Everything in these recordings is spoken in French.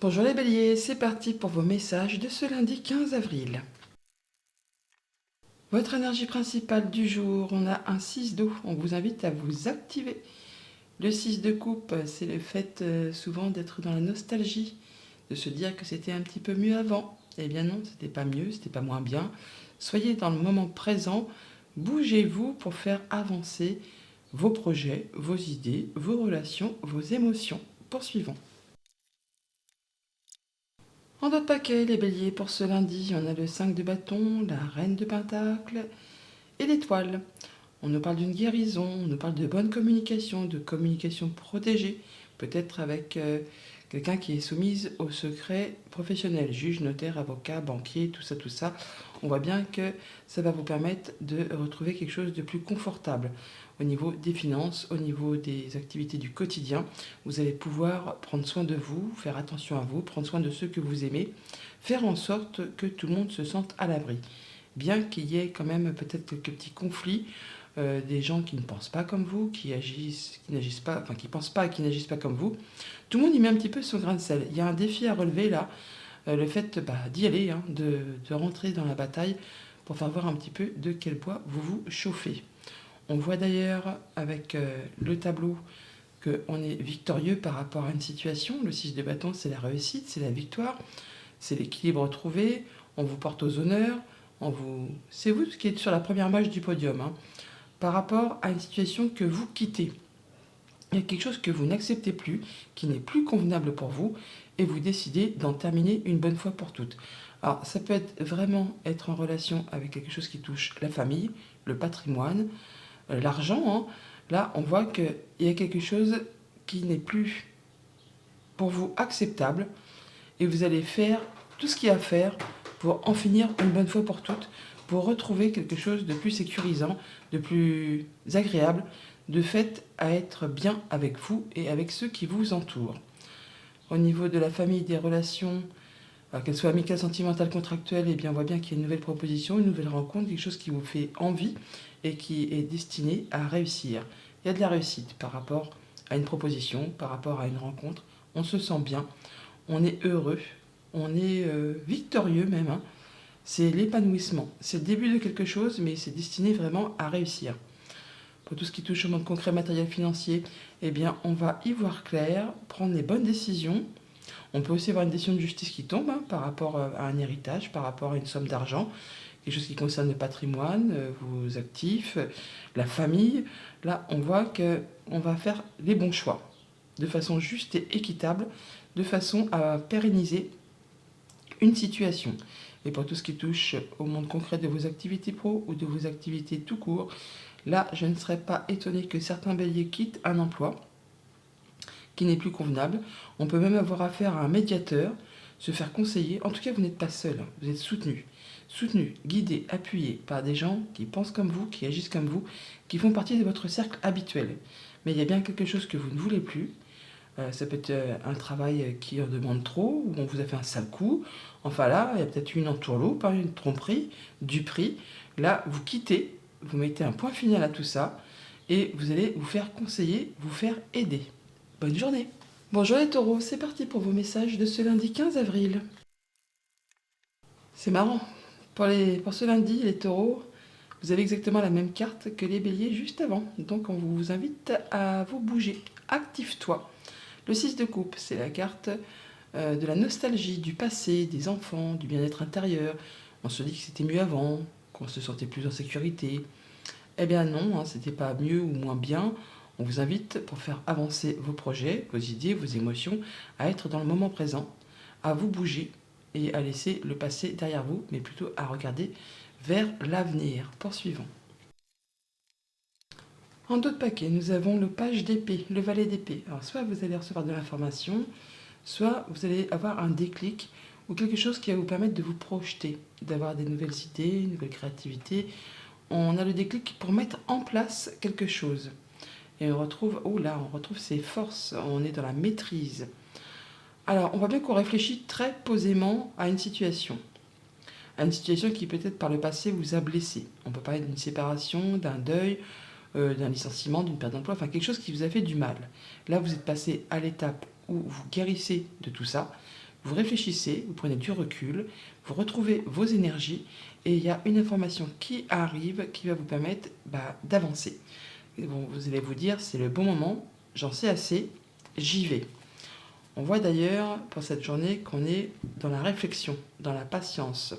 Bonjour les béliers, c'est parti pour vos messages de ce lundi 15 avril. Votre énergie principale du jour, on a un 6 d'eau, on vous invite à vous activer. Le 6 de coupe, c'est le fait souvent d'être dans la nostalgie, de se dire que c'était un petit peu mieux avant. Eh bien non, c'était pas mieux, c'était pas moins bien. Soyez dans le moment présent, bougez-vous pour faire avancer vos projets, vos idées, vos relations, vos émotions. Poursuivons. En d'autres paquets, les béliers, pour ce lundi, on a le 5 de bâton, la reine de pentacle et l'étoile. On nous parle d'une guérison, on nous parle de bonne communication, de communication protégée, peut-être avec quelqu'un qui est soumise au secret professionnel, juge, notaire, avocat, banquier, tout ça, tout ça. On voit bien que ça va vous permettre de retrouver quelque chose de plus confortable au niveau des finances, au niveau des activités du quotidien. Vous allez pouvoir prendre soin de vous, faire attention à vous, prendre soin de ceux que vous aimez, faire en sorte que tout le monde se sente à l'abri. Bien qu'il y ait quand même peut-être quelques petits conflits, des gens qui ne pensent pas comme vous, qui agissent, qui n'agissent pas, enfin qui pensent pas et qui n'agissent pas comme vous. Tout le monde y met un petit peu son grain de sel. Il y a un défi à relever là, le fait d'y aller, hein, de rentrer dans la bataille pour faire voir un petit peu de quel bois vous vous chauffez. On voit d'ailleurs avec le tableau qu'on est victorieux par rapport à une situation. Le 6 de bâton, c'est la réussite, c'est la victoire, c'est l'équilibre trouvé, on vous porte aux honneurs, c'est vous qui êtes sur la première marche du podium, hein, par rapport à une situation que vous quittez. Il y a quelque chose que vous n'acceptez plus, qui n'est plus convenable pour vous, et vous décidez d'en terminer une bonne fois pour toutes. Alors, ça peut vraiment être en relation avec quelque chose qui touche la famille, le patrimoine, l'argent. Hein. Là, on voit qu'il y a quelque chose qui n'est plus pour vous acceptable, et vous allez faire tout ce qu'il y a à faire pour en finir une bonne fois pour toutes, pour retrouver quelque chose de plus sécurisant, de plus agréable, de fait à être bien avec vous et avec ceux qui vous entourent. Au niveau de la famille, des relations, qu'elles soient amicales, sentimentales, contractuelles, eh bien on voit bien qu'il y a une nouvelle proposition, une nouvelle rencontre, quelque chose qui vous fait envie et qui est destiné à réussir. Il y a de la réussite par rapport à une proposition, par rapport à une rencontre. On se sent bien, on est heureux, on est victorieux même. Hein. C'est l'épanouissement. C'est le début de quelque chose, mais c'est destiné vraiment à réussir. Pour tout ce qui touche au monde concret, matériel, financier, eh bien, on va y voir clair, prendre les bonnes décisions. On peut aussi avoir une décision de justice qui tombe hein, par rapport à un héritage, par rapport à une somme d'argent, quelque chose qui concerne le patrimoine, vos actifs, la famille. Là, on voit qu'on va faire les bons choix, de façon juste et équitable, de façon à pérenniser une situation. Et pour tout ce qui touche au monde concret de vos activités pro ou de vos activités tout court, là, je ne serais pas étonnée que certains béliers quittent un emploi qui n'est plus convenable. On peut même avoir affaire à un médiateur, se faire conseiller. En tout cas, vous n'êtes pas seul, vous êtes soutenu. Soutenu, guidé, appuyé par des gens qui pensent comme vous, qui agissent comme vous, qui font partie de votre cercle habituel. Mais il y a bien quelque chose que vous ne voulez plus. Ça peut être un travail qui en demande trop, ou on vous a fait un sale coup. Enfin là, il y a peut-être une entourloupe, hein, une tromperie, du prix. Là, vous quittez, vous mettez un point final à tout ça, et vous allez vous faire conseiller, vous faire aider. Bonne journée. Bonjour les taureaux, c'est parti pour vos messages de ce lundi 15 avril. C'est marrant, pour ce lundi, les taureaux, vous avez exactement la même carte que les béliers juste avant. Donc on vous invite à vous bouger. Active-toi. Le 6 de coupe, c'est la carte de la nostalgie, du passé, des enfants, du bien-être intérieur. On se dit que c'était mieux avant, qu'on se sentait plus en sécurité. Eh bien non, hein, c'était pas mieux ou moins bien. On vous invite, pour faire avancer vos projets, vos idées, vos émotions, à être dans le moment présent, à vous bouger et à laisser le passé derrière vous, mais plutôt à regarder vers l'avenir. Poursuivons. En d'autres paquets, nous avons le page d'épée, le valet d'épée. Alors soit vous allez recevoir de l'information, soit vous allez avoir un déclic ou quelque chose qui va vous permettre de vous projeter, d'avoir des nouvelles idées, une nouvelle créativité. On a le déclic pour mettre en place quelque chose. Et on retrouve, oh là, on retrouve ses forces, on est dans la maîtrise. Alors, on voit bien qu'on réfléchit très posément à une situation. À une situation qui peut-être par le passé vous a blessé. On peut parler d'une séparation, d'un deuil, d'un licenciement, d'une perte d'emploi, enfin quelque chose qui vous a fait du mal. Là, vous êtes passé à l'étape où vous guérissez de tout ça, vous réfléchissez, vous prenez du recul, vous retrouvez vos énergies et il y a une information qui arrive qui va vous permettre d'avancer. Bon, vous allez vous dire, c'est le bon moment, j'en sais assez, j'y vais. On voit d'ailleurs pour cette journée qu'on est dans la réflexion, dans la patience.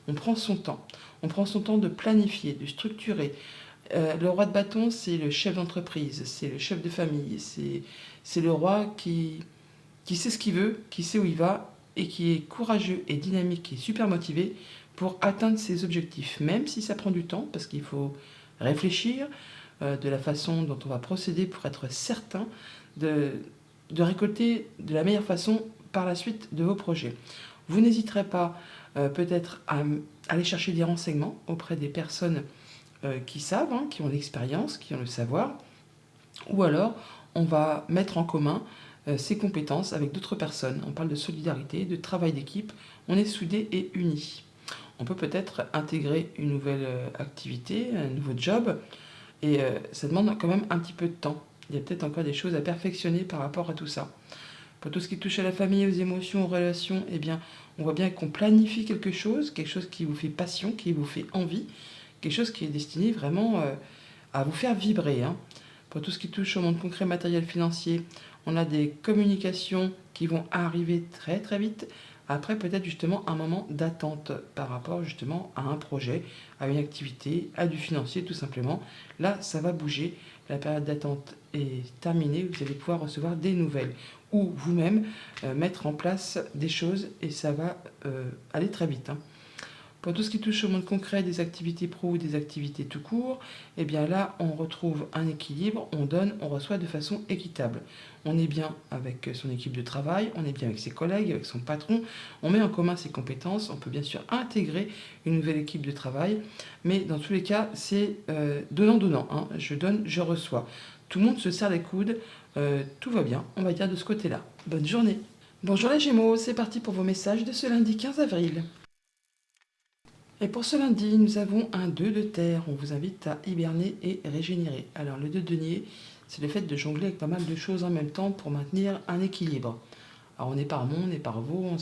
On prend son temps. On prend son temps de planifier, de structurer. Le roi de bâton, c'est le chef d'entreprise, c'est le chef de famille, c'est le roi qui sait ce qu'il veut, qui sait où il va et qui est courageux et dynamique et super motivé pour atteindre ses objectifs, même si ça prend du temps, parce qu'il faut réfléchir de la façon dont on va procéder pour être certain de, de récolter de la meilleure façon par la suite de vos projets. Vous n'hésiterez pas peut-être à aller chercher des renseignements auprès des personnes qui savent, hein, qui ont l'expérience, qui ont le savoir, ou alors on va mettre en commun ses compétences avec d'autres personnes. On parle de solidarité, de travail d'équipe, on est soudés et unis. On peut peut-être intégrer une nouvelle activité, un nouveau job, et ça demande quand même un petit peu de temps. Il y a peut-être encore des choses à perfectionner par rapport à tout ça. Pour tout ce qui touche à la famille, aux émotions, aux relations, eh bien, on voit bien qu'on planifie quelque chose qui vous fait passion, qui vous fait envie, quelque chose qui est destiné vraiment à vous faire vibrer, hein. Pour tout ce qui touche au monde concret, matériel, financier, on a des communications qui vont arriver très très vite. Après, peut-être justement un moment d'attente par rapport justement à un projet, à une activité, à du financier tout simplement. Là, ça va bouger. La période d'attente est terminée. Vous allez pouvoir recevoir des nouvelles ou vous-même mettre en place des choses et ça va aller très vite, hein. Pour tout ce qui touche au monde concret des activités pro ou des activités tout court, eh bien là, on retrouve un équilibre, on donne, on reçoit de façon équitable. On est bien avec son équipe de travail, on est bien avec ses collègues, avec son patron, on met en commun ses compétences, on peut bien sûr intégrer une nouvelle équipe de travail, mais dans tous les cas, c'est donnant-donnant, hein. Je donne, je reçois. Tout le monde se serre les coudes, tout va bien, on va dire de ce côté-là. Bonne journée. Bonjour les Gémeaux, c'est parti pour vos messages de ce lundi 15 avril. Et pour ce lundi, nous avons un 2 de terre. On vous invite à hiberner et régénérer. Alors le 2 de denier, c'est le fait de jongler avec pas mal de choses en même temps pour maintenir un équilibre. Alors on n'est pas Armand, on n'est pas vous,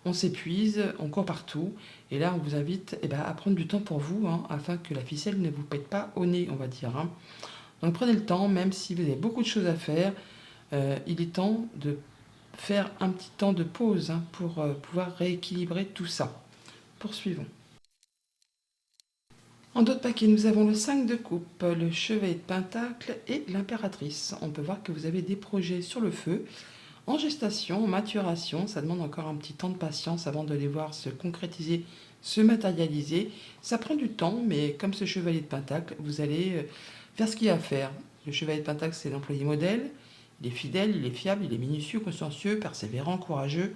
on s'épuise, on court partout. Et là, on vous invite à prendre du temps pour vous, hein, afin que la ficelle ne vous pète pas au nez, on va dire, hein. Donc prenez le temps, même si vous avez beaucoup de choses à faire, il est temps de faire un petit temps de pause, hein, pour pouvoir rééquilibrer tout ça. Poursuivons. En d'autres paquets, nous avons le 5 de coupe, le chevet de pentacle et l'impératrice. On peut voir que vous avez des projets sur le feu, en gestation, en maturation. Ça demande encore un petit temps de patience avant de les voir se concrétiser, se matérialiser. Ça prend du temps, mais comme ce chevalier de pentacle, vous allez faire ce qu'il y a à faire. Le chevalier de pentacle, c'est l'employé modèle. Il est fidèle, il est fiable, il est minutieux, consciencieux, persévérant, courageux.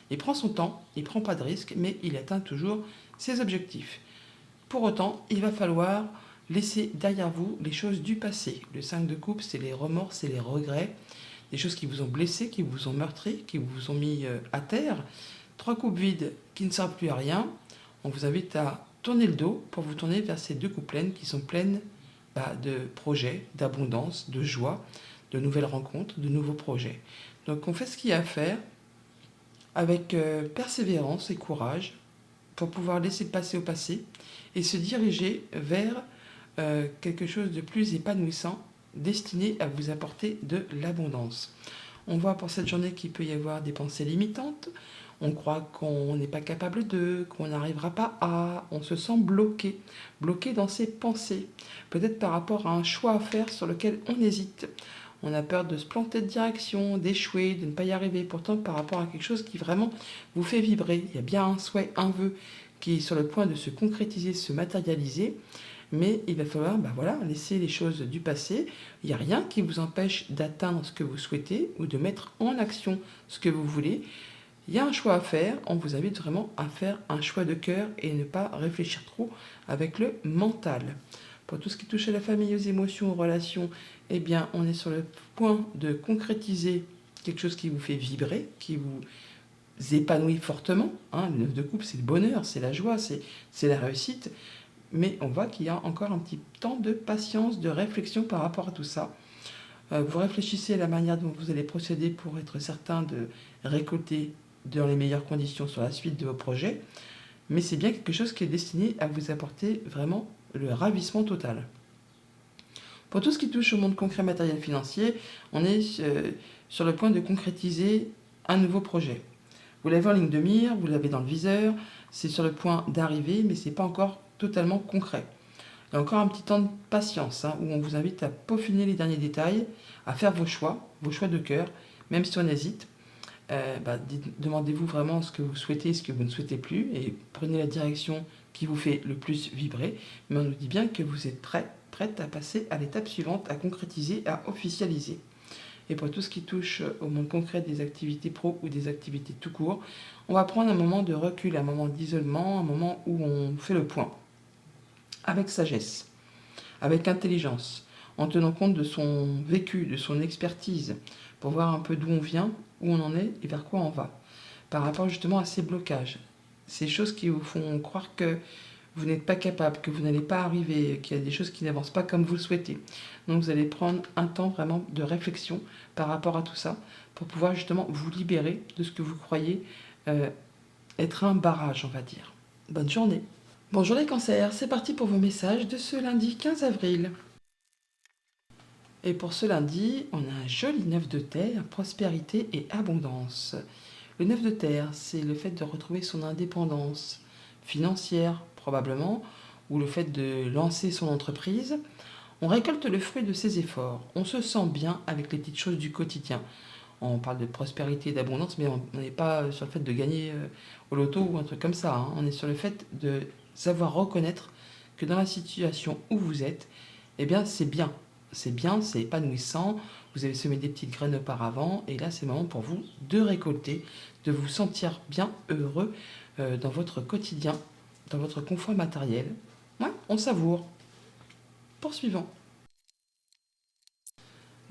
Il prend son temps, il ne prend pas de risques, mais il atteint toujours ses objectifs. Pour autant, il va falloir laisser derrière vous les choses du passé. Le 5 de coupe, c'est les remords, c'est les regrets, des choses qui vous ont blessé, qui vous ont meurtri, qui vous ont mis à terre. 3 coupes vides qui ne servent plus à rien. On vous invite à tourner le dos pour vous tourner vers ces 2 coupes pleines qui sont pleines de projets, d'abondance, de joie, de nouvelles rencontres, de nouveaux projets. Donc on fait ce qu'il y a à faire avec persévérance et courage pour pouvoir laisser le passé au passé et se diriger vers quelque chose de plus épanouissant, destiné à vous apporter de l'abondance. On voit pour cette journée qu'il peut y avoir des pensées limitantes, on croit qu'on n'est pas capable de, qu'on n'arrivera pas à, on se sent bloqué, bloqué dans ses pensées, peut-être par rapport à un choix à faire sur lequel on hésite. On a peur de se planter de direction, d'échouer, de ne pas y arriver. Pourtant, par rapport à quelque chose qui vraiment vous fait vibrer, il y a bien un souhait, un vœu qui est sur le point de se concrétiser, de se matérialiser. Mais il va falloir laisser les choses du passé. Il n'y a rien qui vous empêche d'atteindre ce que vous souhaitez ou de mettre en action ce que vous voulez. Il y a un choix à faire. On vous invite vraiment à faire un choix de cœur et ne pas réfléchir trop avec le mental. Pour tout ce qui touche à la famille, aux émotions, aux relations, eh bien, on est sur le point de concrétiser quelque chose qui vous fait vibrer, qui vous épanouit fortement, hein. Le 9 de coupe, c'est le bonheur, c'est la joie, c'est la réussite. Mais on voit qu'il y a encore un petit temps de patience, de réflexion par rapport à tout ça. Vous réfléchissez à la manière dont vous allez procéder pour être certain de récolter dans les meilleures conditions sur la suite de vos projets, mais c'est bien quelque chose qui est destiné à vous apporter vraiment le ravissement total. Pour tout ce qui touche au monde concret matériel financier, on est sur le point de concrétiser un nouveau projet. Vous l'avez en ligne de mire, vous l'avez dans le viseur, c'est sur le point d'arriver, mais ce n'est pas encore totalement concret. Il y a encore un petit temps de patience où on vous invite à peaufiner les derniers détails, à faire vos choix de cœur, même si on hésite. Demandez-vous vraiment ce que vous souhaitez et ce que vous ne souhaitez plus et prenez la direction qui vous fait le plus vibrer. Mais on nous dit bien que vous êtes prête à passer à l'étape suivante, à concrétiser, à officialiser. Et pour tout ce qui touche au monde concret des activités pro ou des activités tout court, on va prendre un moment de recul, un moment d'isolement, un moment où on fait le point. Avec sagesse, avec intelligence, en tenant compte de son vécu, de son expertise, pour voir un peu d'où on vient, où on en est et vers quoi on va. Par rapport justement à ces blocages, ces choses qui vous font croire que vous n'êtes pas capable, que vous n'allez pas arriver, qu'il y a des choses qui n'avancent pas comme vous le souhaitez. Donc vous allez prendre un temps vraiment de réflexion par rapport à tout ça, pour pouvoir justement vous libérer de ce que vous croyez être un barrage, on va dire. Bonne journée. Bonjour les cancers, c'est parti pour vos messages de ce lundi 15 avril. Et pour ce lundi, on a un joli 9 de terre, prospérité et abondance. Le 9 de terre, c'est le fait de retrouver son indépendance financière, probablement, ou le fait de lancer son entreprise. On récolte le fruit de ses efforts. On se sent bien avec les petites choses du quotidien. On parle de prospérité et d'abondance, mais on n'est pas sur le fait de gagner au loto ou un truc comme ça. On est sur le fait de savoir reconnaître que dans la situation où vous êtes, eh bien, c'est bien. C'est bien, c'est épanouissant. Vous avez semé des petites graines auparavant, et là, c'est le moment pour vous de récolter, de vous sentir bien heureux dans votre quotidien, dans votre confort matériel. Ouais, on savoure. Poursuivons.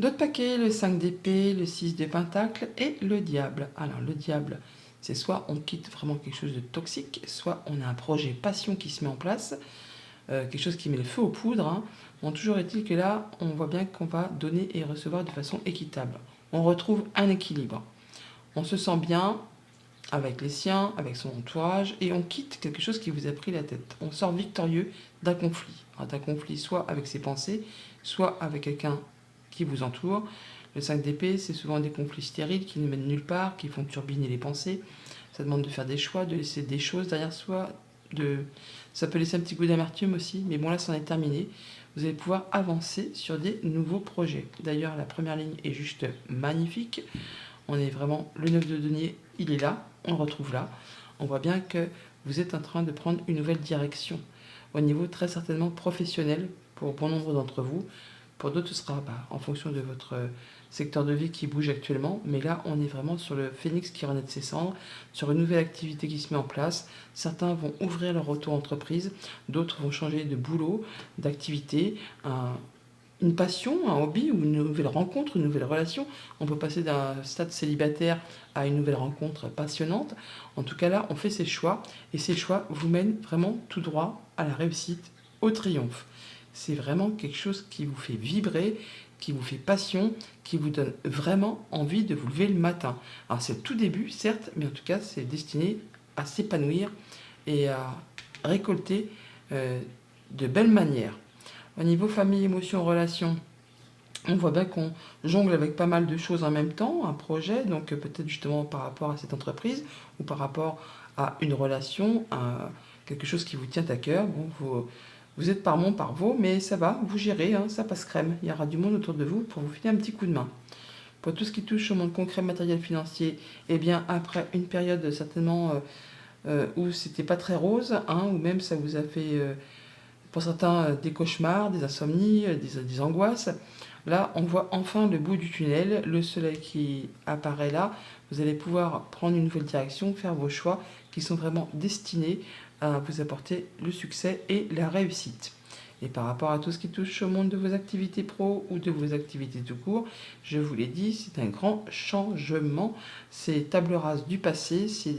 D'autres paquets, le 5 d'épée, le 6 de pentacle et le diable. Alors le diable, c'est soit on quitte vraiment quelque chose de toxique, soit on a un projet passion qui se met en place, quelque chose qui met le feu aux poudres. Bon, toujours est-il que là, on voit bien qu'on va donner et recevoir de façon équitable. On retrouve un équilibre. On se sent bien avec les siens, avec son entourage, et on quitte quelque chose qui vous a pris la tête. On sort victorieux d'un conflit. Alors, d'un conflit soit avec ses pensées, soit avec quelqu'un qui vous entoure. Le 5 d'épée, c'est souvent des conflits stériles qui ne mènent nulle part, qui font turbiner les pensées. Ça demande de faire des choix, de laisser des choses derrière soi. Ça peut laisser un petit goût d'amertume aussi, mais bon là, c'en est terminé. Vous allez pouvoir avancer sur des nouveaux projets. D'ailleurs, la première ligne est juste magnifique. On est vraiment, le 9 de denier, il est là, on le retrouve là. On voit bien que vous êtes en train de prendre une nouvelle direction, au niveau très certainement professionnel, pour bon nombre d'entre vous. Pour d'autres, ce sera en fonction de votre secteur de vie qui bouge actuellement. Mais là, on est vraiment sur le phénix qui renaît de ses cendres, sur une nouvelle activité qui se met en place. Certains vont ouvrir leur auto-entreprise, d'autres vont changer de boulot, d'activité, une passion, un hobby ou une nouvelle rencontre, une nouvelle relation. On peut passer d'un stade célibataire à une nouvelle rencontre passionnante. En tout cas là, on fait ses choix et ces choix vous mènent vraiment tout droit à la réussite, au triomphe. C'est vraiment quelque chose qui vous fait vibrer, qui vous fait passion, qui vous donne vraiment envie de vous lever le matin. Alors c'est le tout début, certes, mais en tout cas c'est destiné à s'épanouir et à récolter de belles manières. Au niveau famille, émotions, relations, on voit bien qu'on jongle avec pas mal de choses en même temps, un projet, donc peut-être justement par rapport à cette entreprise ou par rapport à une relation, à quelque chose qui vous tient à cœur. Bon, vous êtes par mon, par vos, mais ça va, vous gérez, ça passe crème. Il y aura du monde autour de vous pour vous filer un petit coup de main. Pour tout ce qui touche au monde concret, matériel, financier, eh bien après une période certainement où c'était pas très rose, ou même ça vous a fait... pour certains, des cauchemars, des insomnies, des angoisses. Là, on voit enfin le bout du tunnel, le soleil qui apparaît là. Vous allez pouvoir prendre une nouvelle direction, faire vos choix qui sont vraiment destinés à vous apporter le succès et la réussite. Et par rapport à tout ce qui touche au monde de vos activités pro ou de vos activités tout court, je vous l'ai dit, c'est un grand changement. C'est table rase du passé, c'est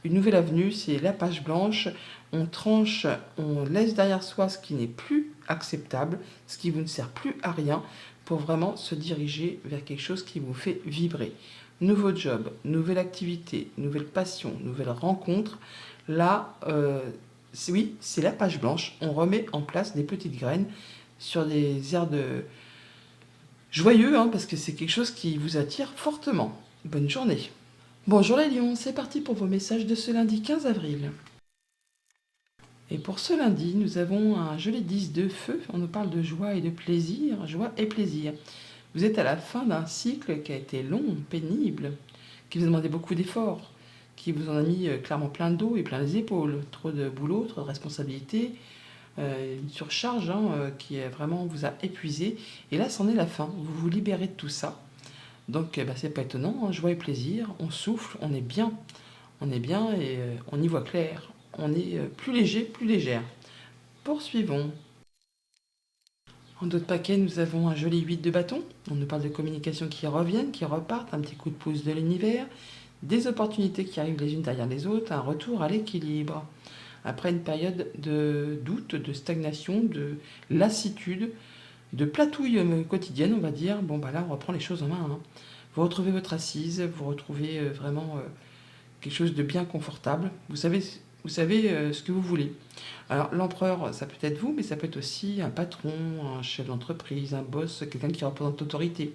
une nouvelle avenue, c'est la page blanche. On tranche, on laisse derrière soi ce qui n'est plus acceptable, ce qui vous ne sert plus à rien, pour vraiment se diriger vers quelque chose qui vous fait vibrer. nouveau job, nouvelle activité, nouvelle passion, nouvelle rencontre. Là, oui, c'est la page blanche. On remet en place des petites graines sur des airs de joyeux, hein, parce que c'est quelque chose qui vous attire fortement. Bonne journée. Bonjour les lions, c'est parti pour vos messages de ce lundi 15 avril. Et pour ce lundi, nous avons un joli 10 de feu. On nous parle de joie et de plaisir, joie et plaisir. Vous êtes à la fin d'un cycle qui a été long, pénible, qui vous a demandé beaucoup d'efforts, qui vous en a mis clairement plein le dos et plein les épaules. Trop de boulot, trop de responsabilités, une surcharge qui vraiment vous a épuisé. Et là, c'en est la fin. Vous vous libérez de tout ça. Donc, c'est pas étonnant, hein, joie et plaisir. On souffle, on est bien. On est bien et on y voit clair. On est plus léger, plus légère. Poursuivons. En d'autres paquets, nous avons un joli 8 de bâton. On nous parle de communications qui reviennent, qui repartent, un petit coup de pouce de l'univers, des opportunités qui arrivent les unes derrière les autres, un retour à l'équilibre. Après une période de doute, de stagnation, de lassitude, de platouille quotidienne, on va dire, bon bah là on reprend les choses en main, hein. Vous retrouvez votre assise, vous retrouvez vraiment quelque chose de bien confortable. Vous savez ce que vous voulez. Alors l'empereur, ça peut être vous, mais ça peut être aussi un patron, un chef d'entreprise, un boss, quelqu'un qui représente l'autorité.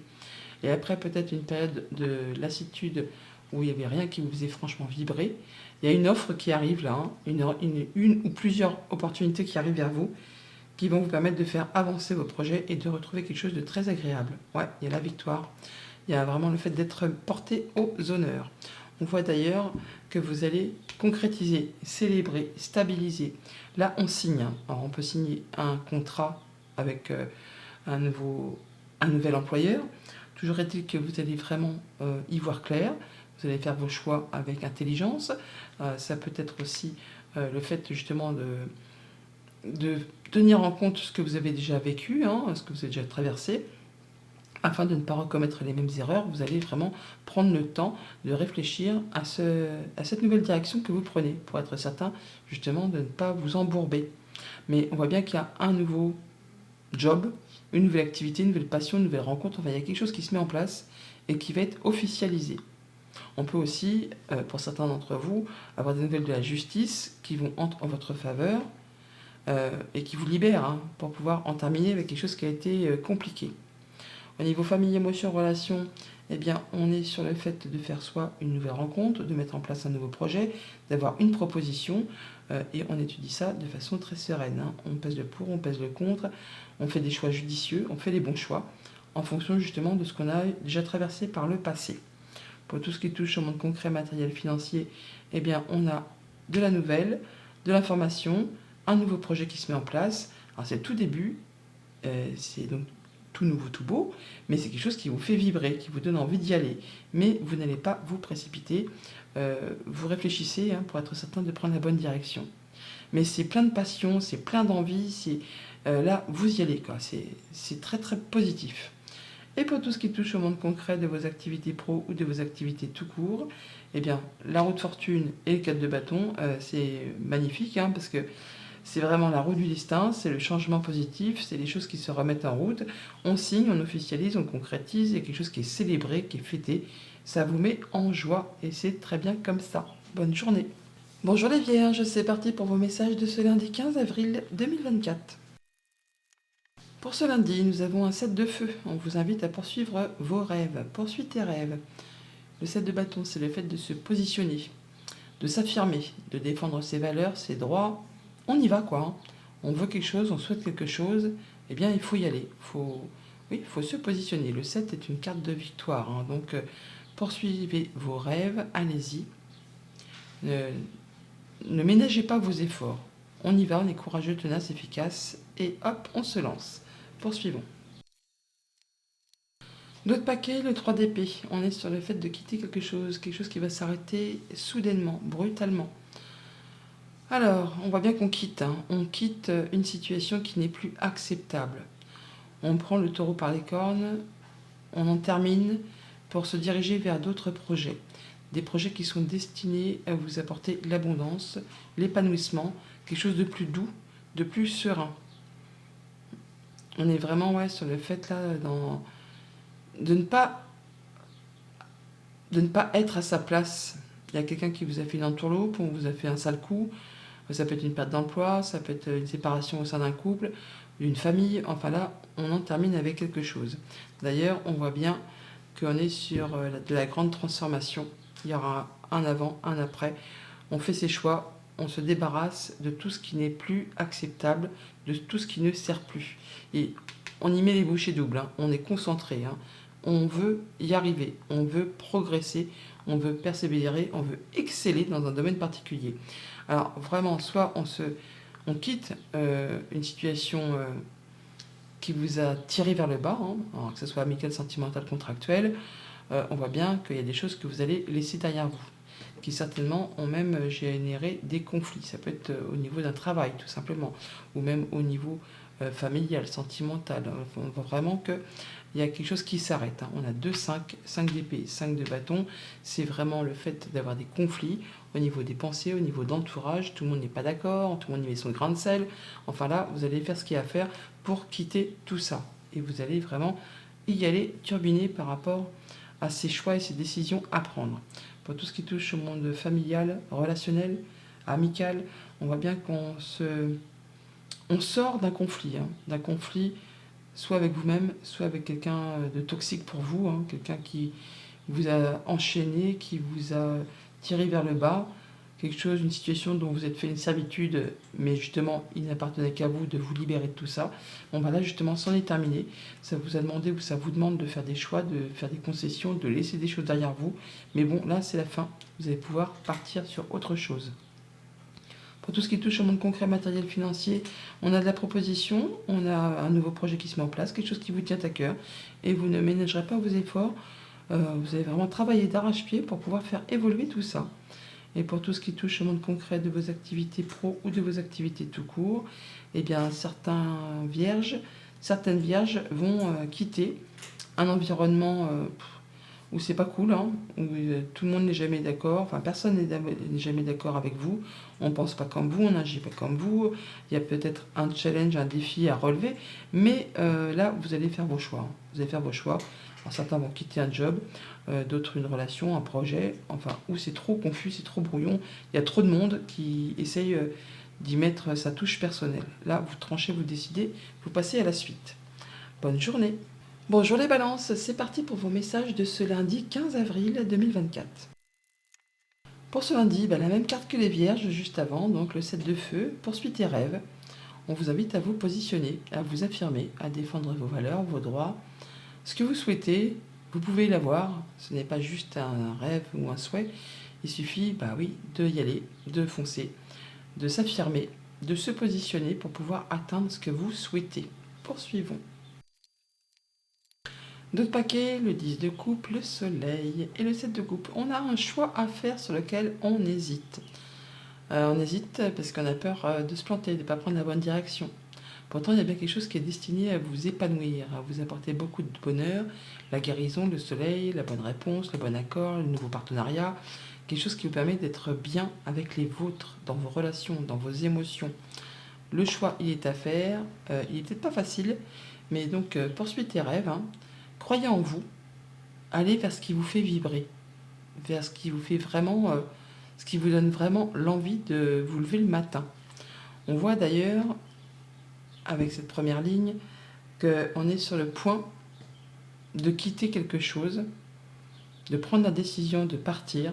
Et après peut-être une période de lassitude où il n'y avait rien qui vous faisait franchement vibrer, il y a une offre qui arrive là, hein, une ou plusieurs opportunités qui arrivent vers vous, qui vont vous permettre de faire avancer vos projets et de retrouver quelque chose de très agréable. Ouais, il y a la victoire, il y a vraiment le fait d'être porté aux honneurs. On voit d'ailleurs que vous allez concrétiser, célébrer, stabiliser. Là, on signe. Alors, on peut signer un contrat avec un nouvel employeur. Toujours est-il que vous allez vraiment y voir clair. Vous allez faire vos choix avec intelligence. Ça peut être aussi le fait justement de tenir en compte ce que vous avez déjà vécu, hein, ce que vous avez déjà traversé, afin de ne pas recommettre les mêmes erreurs. Vous allez vraiment prendre le temps de réfléchir à cette nouvelle direction que vous prenez, pour être certain justement de ne pas vous embourber. Mais on voit bien qu'il y a un nouveau job, une nouvelle activité, une nouvelle passion, une nouvelle rencontre. Enfin, il y a quelque chose qui se met en place et qui va être officialisé. On peut aussi, pour certains d'entre vous, avoir des nouvelles de la justice qui vont en votre faveur et qui vous libèrent, hein, pour pouvoir en terminer avec quelque chose qui a été compliqué. Au niveau famille, émotion, relation, eh bien, on est sur le fait de faire soit une nouvelle rencontre, de mettre en place un nouveau projet, d'avoir une proposition, et on étudie ça de façon très sereine, hein. On pèse le pour, on pèse le contre, on fait des choix judicieux, on fait les bons choix, en fonction justement de ce qu'on a déjà traversé par le passé. Pour tout ce qui touche au monde concret, matériel, financier, eh bien, on a de la nouvelle, de l'information, un nouveau projet qui se met en place. Alors, c'est le tout début, c'est donc tout nouveau, tout beau, mais c'est quelque chose qui vous fait vibrer, qui vous donne envie d'y aller. Mais vous n'allez pas vous précipiter, vous réfléchissez, hein, pour être certain de prendre la bonne direction. Mais c'est plein de passion, c'est plein d'envie, là, vous y allez, quoi. C'est très très positif. Et pour tout ce qui touche au monde concret de vos activités pro ou de vos activités tout court, eh bien, la roue de fortune et le 4 de bâton, c'est magnifique, hein, parce que c'est vraiment la roue du destin, c'est le changement positif, c'est les choses qui se remettent en route. On signe, on officialise, on concrétise, il y a quelque chose qui est célébré, qui est fêté. Ça vous met en joie et c'est très bien comme ça. Bonne journée. Bonjour les vierges, c'est parti pour vos messages de ce lundi 15 avril 2024. Pour ce lundi, nous avons un 7 de feu. On vous invite à poursuivre vos rêves. Poursuis tes rêves. Le 7 de bâton, c'est le fait de se positionner, de s'affirmer, de défendre ses valeurs, ses droits. On y va, quoi, hein. On veut quelque chose, on souhaite quelque chose, eh bien il faut y aller. Il faut se positionner. Le 7 est une carte de victoire, hein. Donc poursuivez vos rêves, allez-y. Ne ménagez pas vos efforts. On y va, on est courageux, tenace, efficace, et hop, on se lance. Poursuivons. L'autre paquet, le 3 d'épée. On est sur le fait de quitter quelque chose qui va s'arrêter soudainement, brutalement. Alors, on voit bien qu'on quitte, hein. On quitte une situation qui n'est plus acceptable. On prend le taureau par les cornes, on en termine pour se diriger vers d'autres projets. Des projets qui sont destinés à vous apporter l'abondance, l'épanouissement, quelque chose de plus doux, de plus serein. On est vraiment sur le fait là, de ne pas de ne pas être à sa place. Il y a quelqu'un qui vous a fait une entourloupe, on vous a fait un sale coup, ça peut être une perte d'emploi, ça peut être une séparation au sein d'un couple, d'une famille, enfin là, on en termine avec quelque chose. D'ailleurs, on voit bien qu'on est sur de la grande transformation. Il y aura un avant, un après. On fait ses choix, on se débarrasse de tout ce qui n'est plus acceptable, de tout ce qui ne sert plus. Et on y met les bouchées doubles, hein. On est concentré, hein. On veut y arriver, on veut progresser, on veut persévérer, on veut exceller dans un domaine particulier. Alors vraiment, soit on quitte une situation qui vous a tiré vers le bas, hein, alors que ce soit amical, sentimental, contractuel, on voit bien qu'il y a des choses que vous allez laisser derrière vous, qui certainement ont même généré des conflits. Ça peut être au niveau d'un travail, tout simplement, ou même au niveau familial, sentimental. On voit vraiment qu'il y a quelque chose qui s'arrête, hein. On a 2 5, 5 d'épée, 5 de bâton. C'est vraiment le fait d'avoir des conflits au niveau des pensées, au niveau d'entourage. Tout le monde n'est pas d'accord, tout le monde y met son grain de sel. Enfin là, vous allez faire ce qu'il y a à faire pour quitter tout ça. Et vous allez vraiment y aller turbiner par rapport à ses choix et ses décisions à prendre. Pour tout ce qui touche au monde familial, relationnel, amical, on voit bien on sort d'un conflit, hein, d'un conflit soit avec vous-même, soit avec quelqu'un de toxique pour vous, hein, quelqu'un qui vous a enchaîné, qui vous a tiré vers le bas, quelque chose, une situation dont vous êtes fait une servitude, mais justement, il n'appartenait qu'à vous de vous libérer de tout ça. Bon, bah là, justement, c'en est terminé. Ça vous a demandé ou ça vous demande de faire des choix, de faire des concessions, de laisser des choses derrière vous. Mais bon, là, c'est la fin. Vous allez pouvoir partir sur autre chose. Pour tout ce qui touche au monde concret, matériel, financier, on a de la proposition, on a un nouveau projet qui se met en place, quelque chose qui vous tient à cœur, et vous ne ménagerez pas vos efforts. Vous allez vraiment travailler d'arrache-pied pour pouvoir faire évoluer tout ça. Et pour tout ce qui touche au monde concret de vos activités pro ou de vos activités tout court, eh bien certaines vierges vont quitter un environnement où c'est pas cool, hein, où tout le monde n'est jamais d'accord, enfin personne n'est jamais d'accord avec vous, on pense pas comme vous, on n'agit pas comme vous, il y a peut-être un challenge, un défi à relever, mais là vous allez faire vos choix, hein. Vous allez faire vos choix. Alors certains vont quitter un job, d'autres une relation, un projet, enfin où c'est trop confus, c'est trop brouillon, il y a trop de monde qui essaye d'y mettre sa touche personnelle. Là vous tranchez, vous décidez, vous passez à la suite. Bonne journée. Bonjour les balances, c'est parti pour vos messages de ce lundi 15 avril 2024. Pour ce lundi, la même carte que les vierges juste avant, donc le 7 de feu, poursuis tes rêves. On vous invite à vous positionner, à vous affirmer, à défendre vos valeurs, vos droits. Ce que vous souhaitez, vous pouvez l'avoir, ce n'est pas juste un rêve ou un souhait, il suffit, de y aller, de foncer, de s'affirmer, de se positionner pour pouvoir atteindre ce que vous souhaitez. Poursuivons. D'autres paquets, le 10 de coupe, le soleil et le 7 de coupe. On a un choix à faire sur lequel on hésite. On hésite parce qu'on a peur de se planter, de ne pas prendre la bonne direction. Pourtant, il y a bien quelque chose qui est destiné à vous épanouir, à vous apporter beaucoup de bonheur, la guérison, le soleil, la bonne réponse, le bon accord, le nouveau partenariat, quelque chose qui vous permet d'être bien avec les vôtres, dans vos relations, dans vos émotions. Le choix, il est à faire, il n'est peut-être pas facile, mais donc poursuivez tes rêves, hein. Croyez en vous, allez vers ce qui vous fait vibrer, vers ce qui vous fait vraiment, ce qui vous donne vraiment l'envie de vous lever le matin. On voit d'ailleurs, avec cette première ligne, qu'on est sur le point de quitter quelque chose, de prendre la décision de partir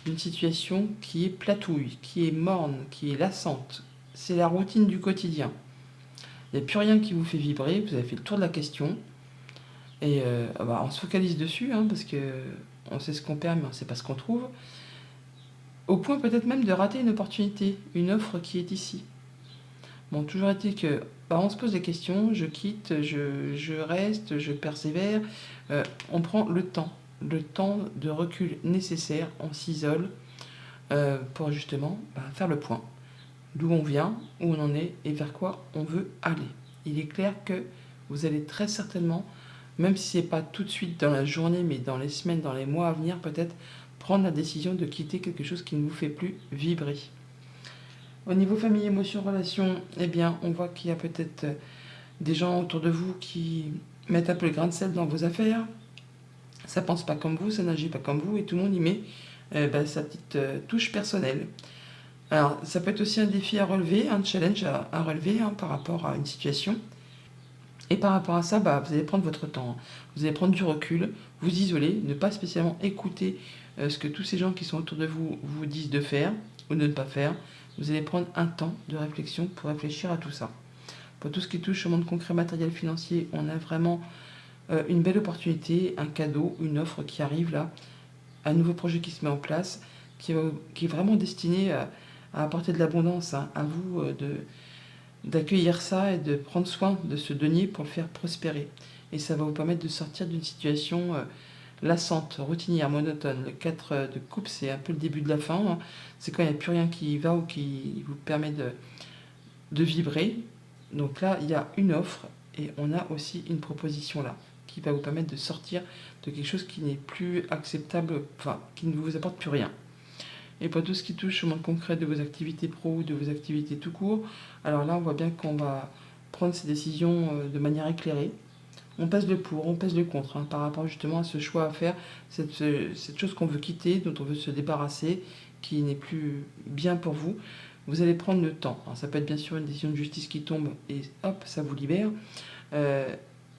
d'une situation qui est platouille, qui est morne, qui est lassante. C'est la routine du quotidien. Il n'y a plus rien qui vous fait vibrer, vous avez fait le tour de la question. Et on se focalise dessus, hein, parce qu'on sait ce qu'on perd, mais on ne sait pas ce qu'on trouve. Au point peut-être même de rater une opportunité, une offre qui est ici. Bon, toujours est-il que on se pose des questions, je quitte, je reste, je persévère. On prend le temps de recul nécessaire, on s'isole pour justement faire le point. D'où on vient, où on en est et vers quoi on veut aller. Il est clair que vous allez très certainement, même si ce n'est pas tout de suite dans la journée, mais dans les semaines, dans les mois à venir, peut-être prendre la décision de quitter quelque chose qui ne vous fait plus vibrer. Au niveau famille, émotion, relation, on voit qu'il y a peut-être des gens autour de vous qui mettent un peu le grain de sel dans vos affaires. Ça pense pas comme vous, ça n'agit pas comme vous, et tout le monde y met sa petite touche personnelle. Alors, ça peut être aussi un défi à relever, un challenge à relever par rapport à une situation. Et par rapport à ça, vous allez prendre votre temps, hein. Vous allez prendre du recul, vous isoler, ne pas spécialement écouter ce que tous ces gens qui sont autour de vous vous disent de faire ou de ne pas faire. Vous allez prendre un temps de réflexion pour réfléchir à tout ça. Pour tout ce qui touche au monde concret, matériel, financier, on a vraiment une belle opportunité, un cadeau, une offre qui arrive là, un nouveau projet qui se met en place, qui est vraiment destiné à apporter de l'abondance, hein, à vous d'accueillir ça et de prendre soin de ce denier pour le faire prospérer. Et ça va vous permettre de sortir d'une situation lassante, routinière, monotone. Le 4 de coupe, c'est un peu le début de la fin, hein. C'est quand il n'y a plus rien qui va ou qui vous permet de vibrer. Donc là, il y a une offre et on a aussi une proposition là qui va vous permettre de sortir de quelque chose qui n'est plus acceptable, enfin, qui ne vous apporte plus rien. Et pour tout ce qui touche au monde concret de vos activités pro ou de vos activités tout court, alors là, on voit bien qu'on va prendre ces décisions de manière éclairée. On pèse le pour, on pèse le contre, par rapport justement à ce choix à faire, cette chose qu'on veut quitter, dont on veut se débarrasser, qui n'est plus bien pour vous. Vous allez prendre le temps. Alors, ça peut être bien sûr une décision de justice qui tombe et hop, ça vous libère.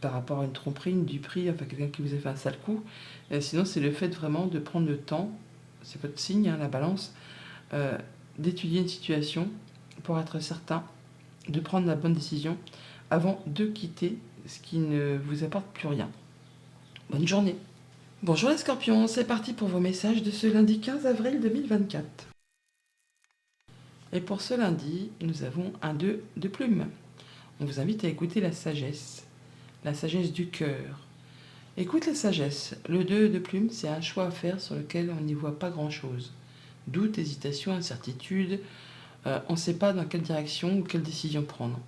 Par rapport à une tromperie, une duperie, enfin quelqu'un qui vous a fait un sale coup. Sinon, c'est le fait vraiment de prendre le temps, c'est votre signe, la balance, d'étudier une situation pour être certain de prendre la bonne décision avant de quitter ce qui ne vous apporte plus rien. Bonne journée. Bonjour les scorpions, c'est parti pour vos messages de ce lundi 15 avril 2024. Et pour ce lundi, nous avons un 2 de plume. On vous invite à écouter la sagesse du cœur. Écoute la sagesse. Le 2 de plume, c'est un choix à faire sur lequel on n'y voit pas grand-chose. Doute, hésitation, incertitude, on ne sait pas dans quelle direction ou quelle décision prendre.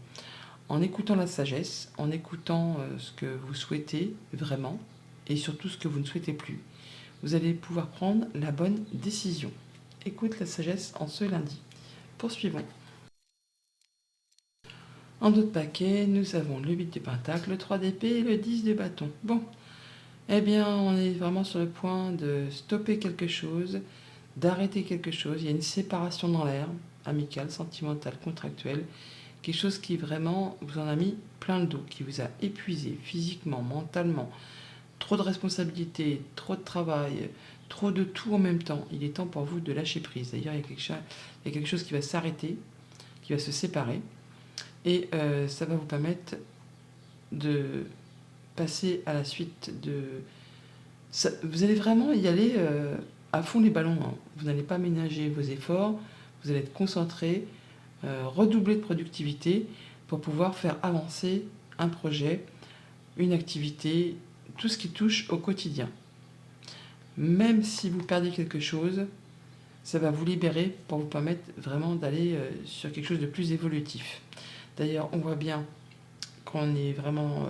En écoutant la sagesse, en écoutant ce que vous souhaitez vraiment et surtout ce que vous ne souhaitez plus, vous allez pouvoir prendre la bonne décision. Écoute la sagesse en ce lundi. Poursuivons. En d'autres paquets, nous avons le 8 de pentacle, le 3 d'épée et le 10 de bâton. Bon, eh bien, on est vraiment sur le point de stopper quelque chose, d'arrêter quelque chose. Il y a une séparation dans l'air, amicale, sentimentale, contractuelle. Quelque chose qui vraiment vous en a mis plein le dos, qui vous a épuisé physiquement, mentalement. Trop de responsabilités, trop de travail, trop de tout en même temps. Il est temps pour vous de lâcher prise. D'ailleurs, il y a quelque chose qui va s'arrêter, qui va se séparer. Et ça va vous permettre de passer à la suite de... Ça, vous allez vraiment y aller à fond les ballons, hein. Vous n'allez pas ménager vos efforts, vous allez être concentré, redoubler de productivité pour pouvoir faire avancer un projet, une activité, tout ce qui touche au quotidien. Même si vous perdez quelque chose, ça va vous libérer pour vous permettre vraiment d'aller sur quelque chose de plus évolutif. D'ailleurs, on voit bien qu'on est vraiment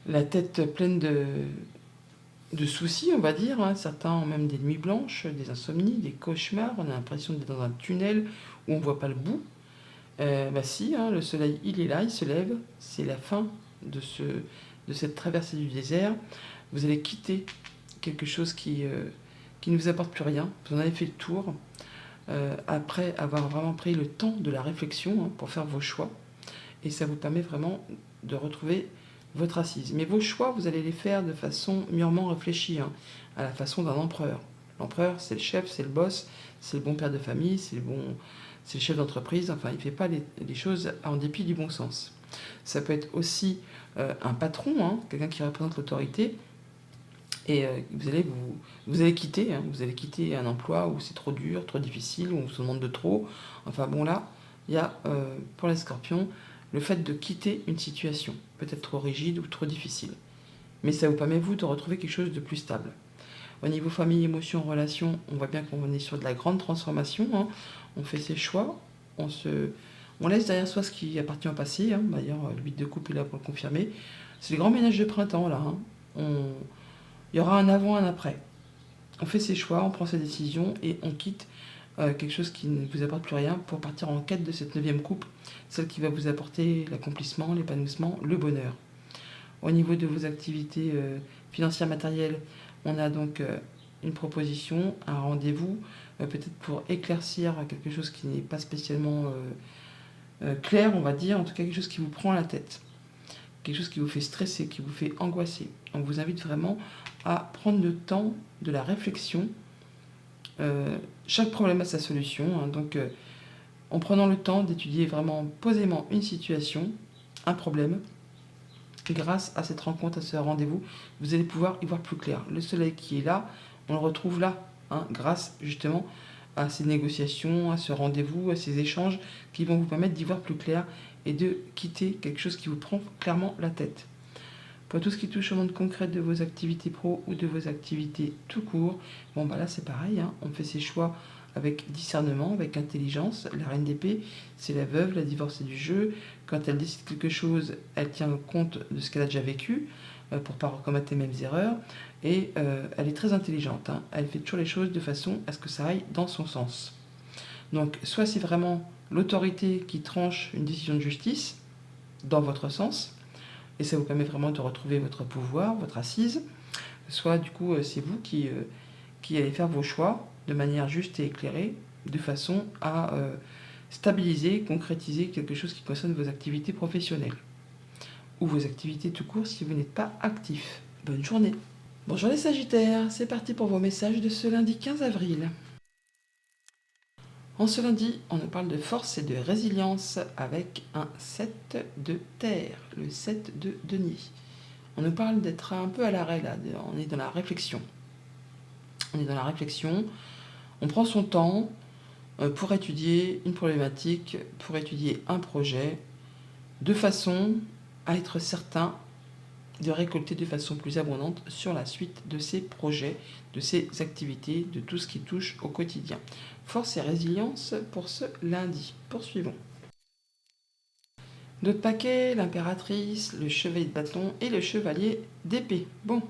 la tête pleine de soucis, on va dire, hein. Certains ont même des nuits blanches, des insomnies, des cauchemars. On a l'impression d'être dans un tunnel où on ne voit pas le bout. Si, hein, le soleil, il est là, il se lève. C'est la fin de cette traversée du désert. Vous allez quitter quelque chose qui ne vous apporte plus rien. Vous en avez fait le tour. Après avoir vraiment pris le temps de la réflexion, pour faire vos choix. Et ça vous permet vraiment de retrouver votre assise. Mais vos choix, vous allez les faire de façon mûrement réfléchie, à la façon d'un empereur. L'empereur, c'est le chef, c'est le boss, c'est le bon père de famille, c'est le chef d'entreprise. Enfin, il ne fait pas les choses en dépit du bon sens. Ça peut être aussi un patron, quelqu'un qui représente l'autorité. Et vous allez quitter, vous allez quitter un emploi où c'est trop dur, trop difficile, où on vous demande de trop. Enfin bon, là, il y a pour les scorpions le fait de quitter une situation, peut-être trop rigide ou trop difficile. Mais ça vous permet, vous, de retrouver quelque chose de plus stable. Au niveau famille, émotions, relations, on voit bien qu'on est sur de la grande transformation. On fait ses choix, on laisse derrière soi ce qui appartient au passé. D'ailleurs, le 8 de coupe est là pour le confirmer. C'est le grand ménage de printemps, là. Il y aura un avant, un après. On fait ses choix, on prend ses décisions et on quitte quelque chose qui ne vous apporte plus rien pour partir en quête de cette 9e coupe, celle qui va vous apporter l'accomplissement, l'épanouissement, le bonheur. Au niveau de vos activités financière matérielle, on a donc une proposition, un rendez-vous, peut-être pour éclaircir quelque chose qui n'est pas spécialement clair, on va dire, en tout cas quelque chose qui vous prend la tête, quelque chose qui vous fait stresser, qui vous fait angoisser. On vous invite vraiment à prendre le temps de la réflexion. Chaque problème a sa solution, hein, donc en prenant le temps d'étudier vraiment posément une situation, un problème, grâce à cette rencontre, à ce rendez-vous, vous allez pouvoir y voir plus clair. Le soleil qui est là, on le retrouve là, hein, grâce justement à ces négociations, à ce rendez-vous, à ces échanges qui vont vous permettre d'y voir plus clair et de quitter quelque chose qui vous prend clairement la tête. Pour tout ce qui touche au monde concret de vos activités pro ou de vos activités tout court, bon bah là c'est pareil, hein, on fait ses choix avec discernement, avec intelligence. La reine d'épée, c'est la veuve, la divorcée du jeu. Quand elle décide quelque chose, elle tient compte de ce qu'elle a déjà vécu pour ne pas recommettre les mêmes erreurs. Et elle est très intelligente, hein. Elle fait toujours les choses de façon à ce que ça aille dans son sens. Donc soit c'est vraiment l'autorité qui tranche une décision de justice dans votre sens, et ça vous permet vraiment de retrouver votre pouvoir, votre assise, soit du coup c'est vous qui allez faire vos choix de manière juste et éclairée, de façon à stabiliser, concrétiser quelque chose qui concerne vos activités professionnelles ou vos activités tout court si vous n'êtes pas actif. Bonne journée. Bonjour les Sagittaires, c'est parti pour vos messages de ce lundi 15 avril. En ce lundi, on nous parle de force et de résilience avec un 7 de terre, le 7 de denier. On nous parle d'être un peu à l'arrêt là, on est dans la réflexion. On prend son temps pour étudier une problématique, pour étudier un projet, de façon à être certain de récolter de façon plus abondante sur la suite de ces projets, de ces activités, de tout ce qui touche au quotidien. Force et résilience pour ce lundi. Poursuivons. D'autres paquets, l'impératrice, le chevalier de bâton et le chevalier d'épée. Bon,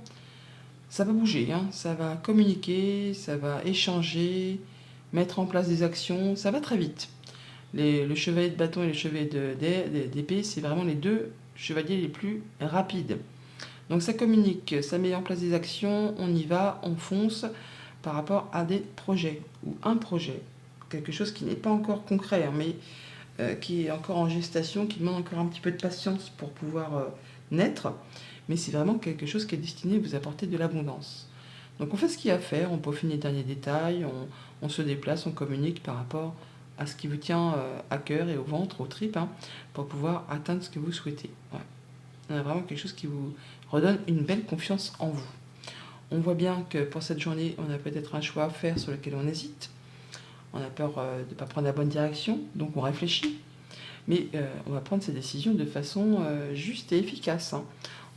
ça va bouger, hein, ça va communiquer, ça va échanger, mettre en place des actions, ça va très vite. Le chevalier de bâton et le chevalier d'épée, c'est vraiment les deux chevaliers les plus rapides. Donc ça communique, ça met en place des actions, on y va, on fonce par rapport à des projets ou un projet. Quelque chose qui n'est pas encore concret, hein, mais qui est encore en gestation, qui demande encore un petit peu de patience pour pouvoir naître. Mais c'est vraiment quelque chose qui est destiné à vous apporter de l'abondance. Donc on fait ce qu'il y a à faire, on peaufine les derniers détails, on se déplace, on communique par rapport à ce qui vous tient à cœur et au ventre, aux tripes, hein, pour pouvoir atteindre ce que vous souhaitez. Ouais. On a vraiment quelque chose qui vous redonne une belle confiance en vous. On voit bien que pour cette journée, on a peut-être un choix à faire sur lequel on hésite. On a peur de ne pas prendre la bonne direction, donc on réfléchit. Mais on va prendre ces décisions de façon juste et efficace, hein,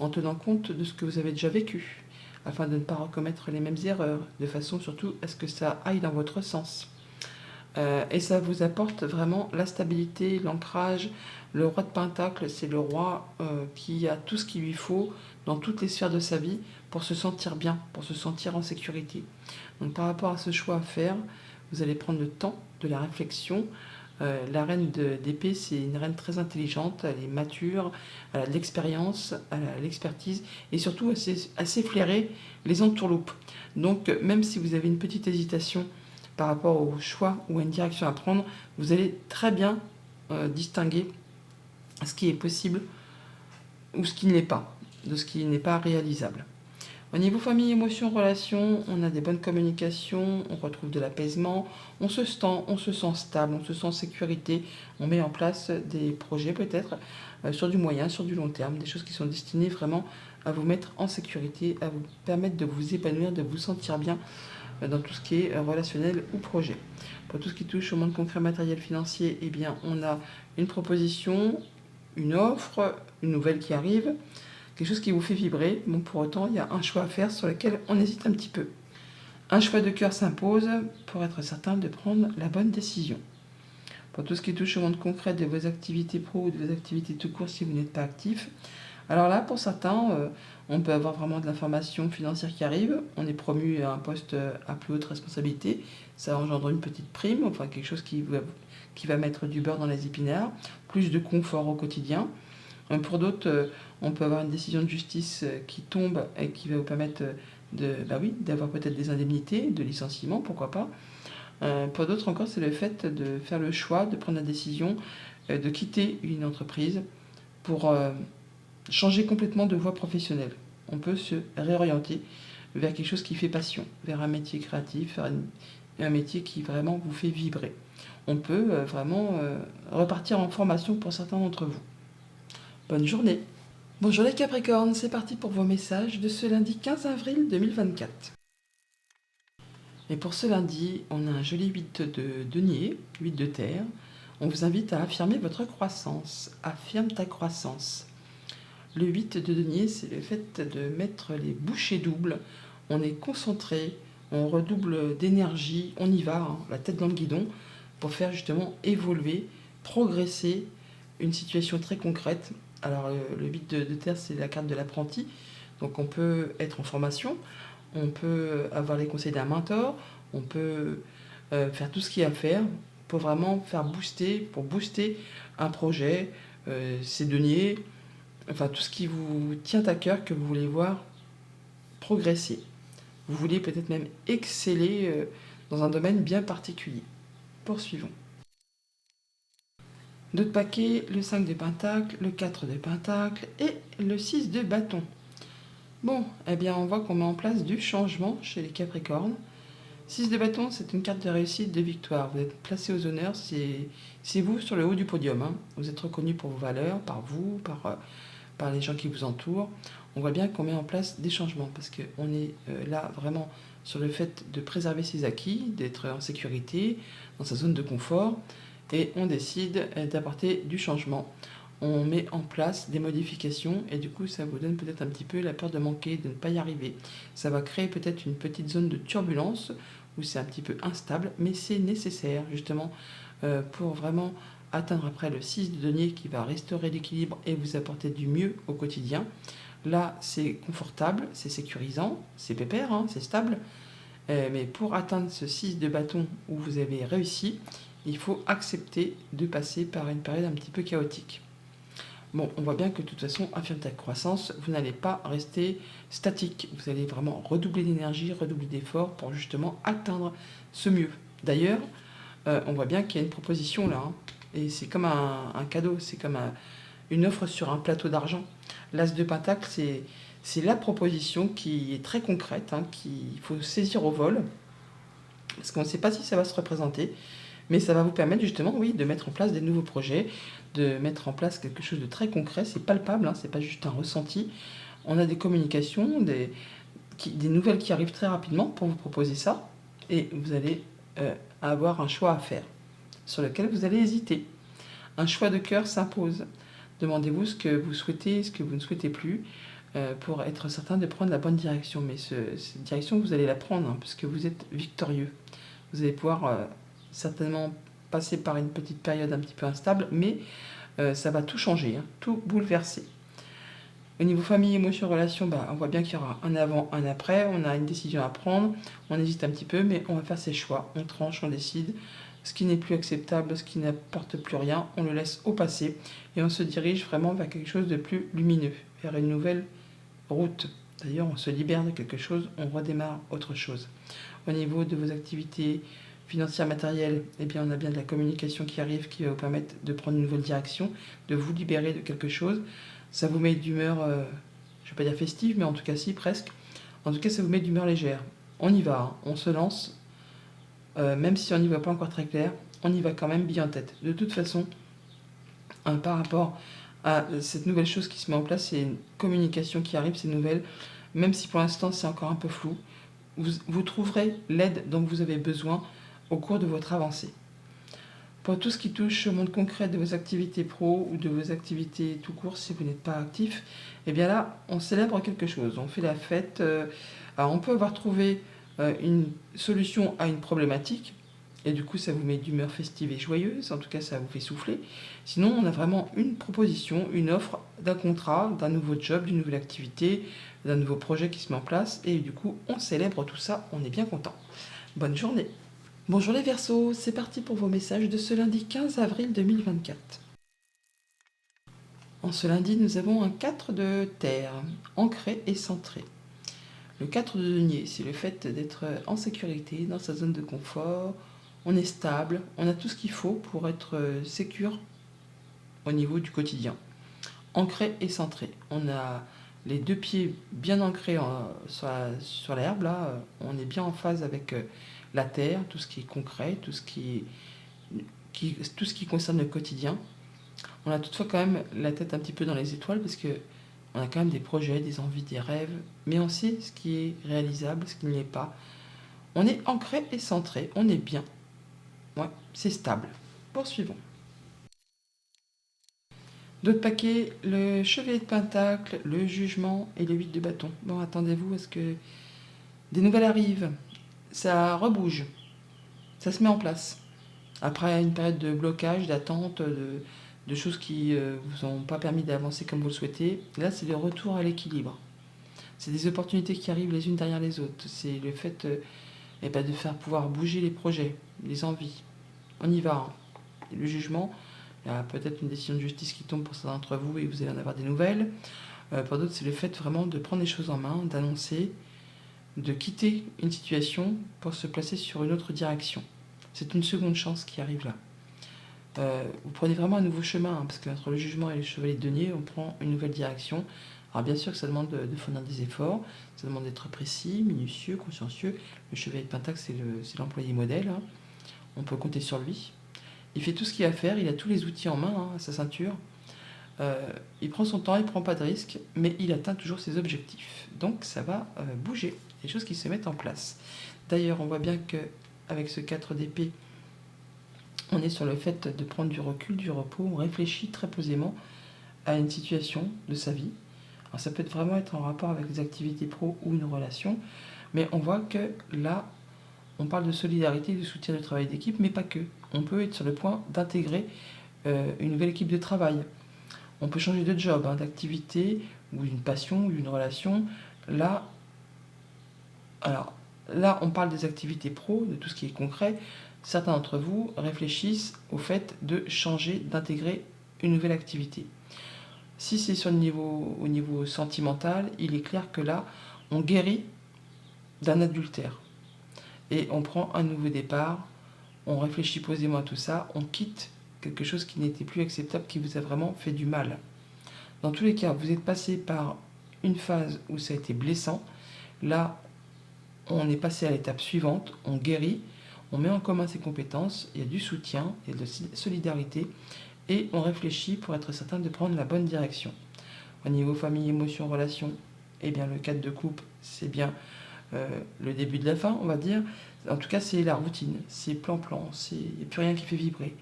en tenant compte de ce que vous avez déjà vécu, afin de ne pas recommettre les mêmes erreurs, de façon surtout à ce que ça aille dans votre sens. Et ça vous apporte vraiment la stabilité, l'ancrage. Le roi de Pentacle, c'est le roi qui a tout ce qu'il lui faut dans toutes les sphères de sa vie pour se sentir bien, pour se sentir en sécurité. Donc par rapport à ce choix à faire, vous allez prendre le temps de la réflexion. La reine d'épée, c'est une reine très intelligente, elle est mature, elle a de l'expérience, elle a l'expertise et surtout elle sait flairer les entourloupes. Donc même si vous avez une petite hésitation par rapport au choix ou à une direction à prendre, vous allez très bien distinguer ce qui est possible ou ce qui ne l'est pas, de ce qui n'est pas réalisable. Au niveau famille, émotions, relations, on a des bonnes communications, on retrouve de l'apaisement, on se sent stable, on se sent en sécurité, on met en place des projets peut-être sur du moyen, sur du long terme, des choses qui sont destinées vraiment à vous mettre en sécurité, à vous permettre de vous épanouir, de vous sentir bien dans tout ce qui est relationnel ou projet. Pour tout ce qui touche au monde concret matériel financier, eh bien, on a une proposition, une offre, une nouvelle qui arrive, quelque chose qui vous fait vibrer. Bon, pour autant, il y a un choix à faire sur lequel on hésite un petit peu. Un choix de cœur s'impose pour être certain de prendre la bonne décision. Pour tout ce qui touche au monde concret de vos activités pro ou de vos activités tout court si vous n'êtes pas actif, alors là, pour certains, on peut avoir vraiment de l'information financière qui arrive. On est promu à un poste à plus haute responsabilité. Ça engendre une petite prime, enfin quelque chose qui va mettre du beurre dans les épinards, plus de confort au quotidien. Pour d'autres, on peut avoir une décision de justice qui tombe et qui va vous permettre d'avoir peut-être des indemnités, de licenciement, pourquoi pas. Pour d'autres encore, c'est le fait de faire le choix, de prendre la décision de quitter une entreprise pour changer complètement de voie professionnelle. On peut se réorienter vers quelque chose qui fait passion, vers un métier créatif, vers un métier qui vraiment vous fait vibrer. On peut vraiment repartir en formation pour certains d'entre vous. Bonne journée. Bonjour les Capricornes, c'est parti pour vos messages de ce lundi 15 avril 2024. Et pour ce lundi, on a un joli 8 de denier, 8 de terre. On vous invite à affirmer votre croissance. Affirme ta croissance. Le 8 de denier, c'est le fait de mettre les bouchées doubles. On est concentré, on redouble d'énergie, on y va, hein, la tête dans le guidon, pour faire justement évoluer, progresser une situation très concrète. Alors le 8 de terre, c'est la carte de l'apprenti. Donc on peut être en formation, on peut avoir les conseils d'un mentor, on peut faire tout ce qu'il y a à faire pour vraiment booster un projet, ses deniers, enfin tout ce qui vous tient à cœur, que vous voulez voir progresser. Vous voulez peut-être même exceller dans un domaine bien particulier. Poursuivons. D'autres paquets, le 5 de pentacle, le 4 de pentacle et le 6 de bâton. Bon, eh bien on voit qu'on met en place du changement chez les Capricornes. 6 de bâton, c'est une carte de réussite, de victoire. Vous êtes placé aux honneurs, c'est vous sur le haut du podium. Hein. Vous êtes reconnu pour vos valeurs, par vous, par les gens qui vous entourent. On voit bien qu'on met en place des changements parce qu'on est là vraiment sur le fait de préserver ses acquis, d'être en sécurité, dans sa zone de confort, et on décide d'apporter du changement. On met en place des modifications et du coup ça vous donne peut-être un petit peu la peur de manquer, de ne pas y arriver. Ça va créer peut-être une petite zone de turbulence où c'est un petit peu instable, mais c'est nécessaire justement pour vraiment atteindre après le 6 de denier qui va restaurer l'équilibre et vous apporter du mieux au quotidien. Là c'est confortable, c'est sécurisant, c'est pépère, hein, c'est stable. Mais pour atteindre ce 6 de bâton où vous avez réussi, il faut accepter de passer par une période un petit peu chaotique. Bon, on voit bien que de toute façon, affirme ta croissance, vous n'allez pas rester statique. Vous allez vraiment redoubler d'énergie, redoubler d'efforts pour justement atteindre ce mieux. D'ailleurs, on voit bien qu'il y a une proposition là. Hein, et c'est comme un cadeau, c'est comme une offre sur un plateau d'argent. L'As de Pentacle, c'est la proposition qui est très concrète, hein, qu'il faut saisir au vol. Parce qu'on ne sait pas si ça va se représenter. Mais ça va vous permettre justement, oui, de mettre en place des nouveaux projets, de mettre en place quelque chose de très concret, c'est palpable, hein, c'est pas juste un ressenti. On a des communications, des nouvelles qui arrivent très rapidement pour vous proposer ça, et vous allez avoir un choix à faire, sur lequel vous allez hésiter. Un choix de cœur s'impose. Demandez-vous ce que vous souhaitez, ce que vous ne souhaitez plus, pour être certain de prendre la bonne direction. Mais cette direction, vous allez la prendre, hein, parce que vous êtes victorieux. Vous allez pouvoir certainement passer par une petite période un petit peu instable, mais ça va tout changer, hein, tout bouleverser. Au niveau famille, émotions, relations, on voit bien qu'il y aura un avant, un après, on a une décision à prendre, on hésite un petit peu, mais on va faire ses choix, on tranche, on décide. Ce qui n'est plus acceptable, ce qui n'apporte plus rien, on le laisse au passé et on se dirige vraiment vers quelque chose de plus lumineux, vers une nouvelle route. D'ailleurs, on se libère de quelque chose, on redémarre autre chose. Au niveau de vos activités financières, matérielles, eh bien, on a bien de la communication qui arrive, qui va vous permettre de prendre une nouvelle direction, de vous libérer de quelque chose. Ça vous met d'humeur, je ne vais pas dire festive, mais en tout cas si, presque. En tout cas, ça vous met d'humeur légère. On y va, hein, on se lance. Même si on n'y voit pas encore très clair, on y va quand même bien en tête. De toute façon, par rapport à cette nouvelle chose qui se met en place, c'est une communication qui arrive, c'est nouvelle. Même si pour l'instant c'est encore un peu flou, vous trouverez l'aide dont vous avez besoin au cours de votre avancée. Pour tout ce qui touche au monde concret de vos activités pro ou de vos activités tout court, si vous n'êtes pas actif, eh bien là, on célèbre quelque chose, on fait la fête. Alors on peut avoir trouvé une solution à une problématique, et du coup ça vous met d'humeur festive et joyeuse, en tout cas ça vous fait souffler. Sinon on a vraiment une proposition, une offre d'un contrat, d'un nouveau job, d'une nouvelle activité, d'un nouveau projet qui se met en place, et du coup on célèbre tout ça, on est bien content. Bonne journée. Bonjour les Verseaux, c'est parti pour vos messages de ce lundi 15 avril 2024. En ce lundi, nous avons un 4 de terre, ancré et centré. Le 4 de denier, c'est le fait d'être en sécurité, dans sa zone de confort. On est stable, on a tout ce qu'il faut pour être sécure au niveau du quotidien. Ancré et centré. On a les deux pieds bien ancrés sur l'herbe, là. On est bien en phase avec la terre, tout ce qui est concret, tout ce qui concerne le quotidien. On a toutefois quand même la tête un petit peu dans les étoiles parce que on a quand même des projets, des envies, des rêves, mais on sait ce qui est réalisable, ce qui ne l'est pas. On est ancré et centré, on est bien. Ouais, c'est stable. Poursuivons. D'autres paquets, le chevalier de pentacle, le jugement et le 8 de bâton. Bon, attendez-vous à ce que des nouvelles arrivent. Ça rebouge, ça se met en place. Après une période de blocage, d'attente, de choses qui ne vous ont pas permis d'avancer comme vous le souhaitez, là c'est le retour à l'équilibre. C'est des opportunités qui arrivent les unes derrière les autres. C'est le fait de faire pouvoir bouger les projets, les envies. On y va. Hein. Le jugement, il y a peut-être une décision de justice qui tombe pour certains d'entre vous et vous allez en avoir des nouvelles. Pour d'autres, c'est le fait vraiment de prendre les choses en main, d'annoncer, de quitter une situation pour se placer sur une autre direction. C'est une seconde chance qui arrive là. Vous prenez vraiment un nouveau chemin, hein, parce qu'entre le jugement et le chevalier de denier, on prend une nouvelle direction. Alors bien sûr que ça demande de fournir des efforts, ça demande d'être précis, minutieux, consciencieux. Le chevalier de pentacle, c'est l'employé modèle, hein. On peut compter sur lui. Il fait tout ce qu'il a à faire, il a tous les outils en main, hein, à sa ceinture. Il prend son temps, il ne prend pas de risques, mais il atteint toujours ses objectifs. Donc ça va bouger, les choses qui se mettent en place. D'ailleurs, on voit bien qu'avec ce 4 d'épée, on est sur le fait de prendre du recul, du repos, on réfléchit très posément à une situation de sa vie. Alors ça peut vraiment être en rapport avec les activités pro ou une relation, mais on voit que là, on parle de solidarité, de soutien du travail d'équipe, mais pas que. On peut être sur le point d'intégrer une nouvelle équipe de travail. On peut changer de job, hein, d'activité, ou une passion, ou une relation. Là, là, on parle des activités pro, de tout ce qui est concret. Certains d'entre vous réfléchissent au fait de changer, d'intégrer une nouvelle activité. Si c'est au niveau sentimental, il est clair que là, on guérit d'un adultère. Et on prend un nouveau départ, on réfléchit posément à tout ça, on quitte quelque chose qui n'était plus acceptable, qui vous a vraiment fait du mal. Dans tous les cas, vous êtes passé par une phase où ça a été blessant. Là, on est passé à l'étape suivante, on guérit, on met en commun ses compétences, il y a du soutien, il y a de la solidarité, et on réfléchit pour être certain de prendre la bonne direction. Au niveau famille, émotion, relation, eh bien le 4 de coupe, c'est bien le début de la fin, on va dire. En tout cas, c'est la routine, c'est plan-plan, il n'y a plus rien qui fait vibrer.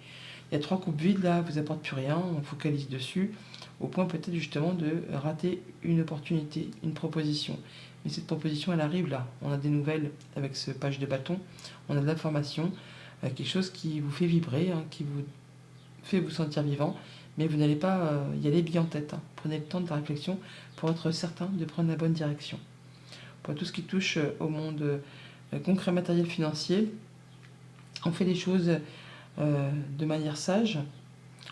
Il y a 3 coupes vides, là, vous apporte plus rien, on focalise dessus, au point peut-être justement de rater une opportunité, une proposition. Mais cette proposition, elle arrive là. On a des nouvelles avec ce page de bâton, on a de l'information, quelque chose qui vous fait vibrer, hein, qui vous fait vous sentir vivant, mais vous n'allez pas y aller bien en tête. Hein. Prenez le temps de la réflexion pour être certain de prendre la bonne direction. Pour tout ce qui touche au monde concret, matériel, financier, on fait les choses de manière sage,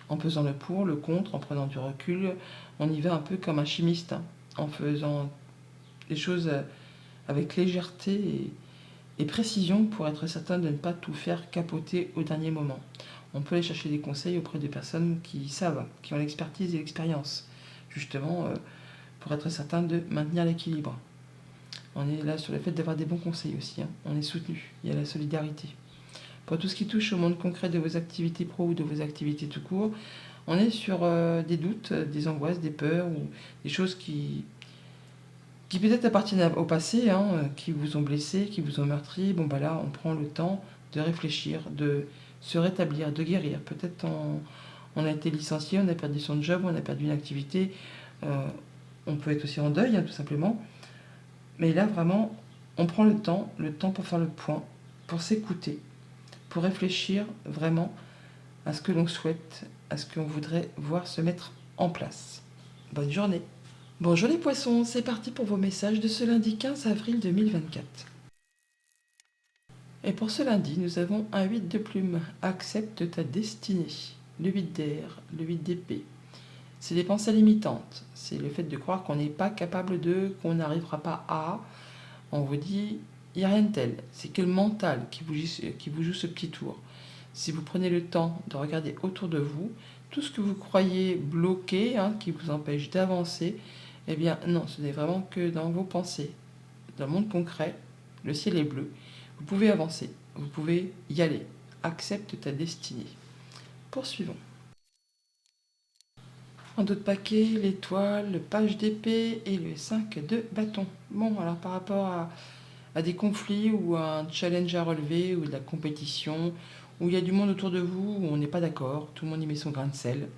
en pesant le pour, le contre, en prenant du recul. On y va un peu comme un chimiste, hein, en faisant des choses avec légèreté et précision pour être certain de ne pas tout faire capoter au dernier moment. On peut aller chercher des conseils auprès de personnes qui savent, qui ont l'expertise et l'expérience, justement pour être certain de maintenir l'équilibre. On est là sur le fait d'avoir des bons conseils aussi, hein. On est soutenu, il y a la solidarité. Pour tout ce qui touche au monde concret de vos activités pro ou de vos activités tout court, on est sur des doutes, des angoisses, des peurs ou des choses qui peut-être appartiennent au passé, hein, qui vous ont blessé, qui vous ont meurtri. Bon, bah là, on prend le temps de réfléchir, de se rétablir, de guérir. Peut-être on a été licencié, on a perdu son job, on a perdu une activité. On peut être aussi en deuil, hein, tout simplement. Mais là, vraiment, on prend le temps pour faire le point, pour s'écouter, pour réfléchir vraiment à ce que l'on souhaite, à ce qu'on voudrait voir se mettre en place. Bonne journée. Bonjour les poissons, c'est parti pour vos messages de ce lundi 15 avril 2024. Et pour ce lundi, nous avons un 8 de plume. Accepte ta destinée. Le 8 d'air, le 8 d'épée. C'est des pensées limitantes. C'est le fait de croire qu'on n'est pas capable de, qu'on n'arrivera pas à. On vous dit, il n'y a rien de tel. C'est que le mental qui vous joue ce petit tour. Si vous prenez le temps de regarder autour de vous, tout ce que vous croyez bloqué, qui vous empêche d'avancer, eh bien non, ce n'est vraiment que dans vos pensées. Dans le monde concret, le ciel est bleu. Vous pouvez avancer, vous pouvez y aller. Accepte ta destinée. Poursuivons. En dos de paquet, l'étoile, le page d'épée et le 5 de bâton. Bon, alors par rapport à des conflits ou à un challenge à relever ou de la compétition, où il y a du monde autour de vous, où on n'est pas d'accord, tout le monde y met son grain de sel,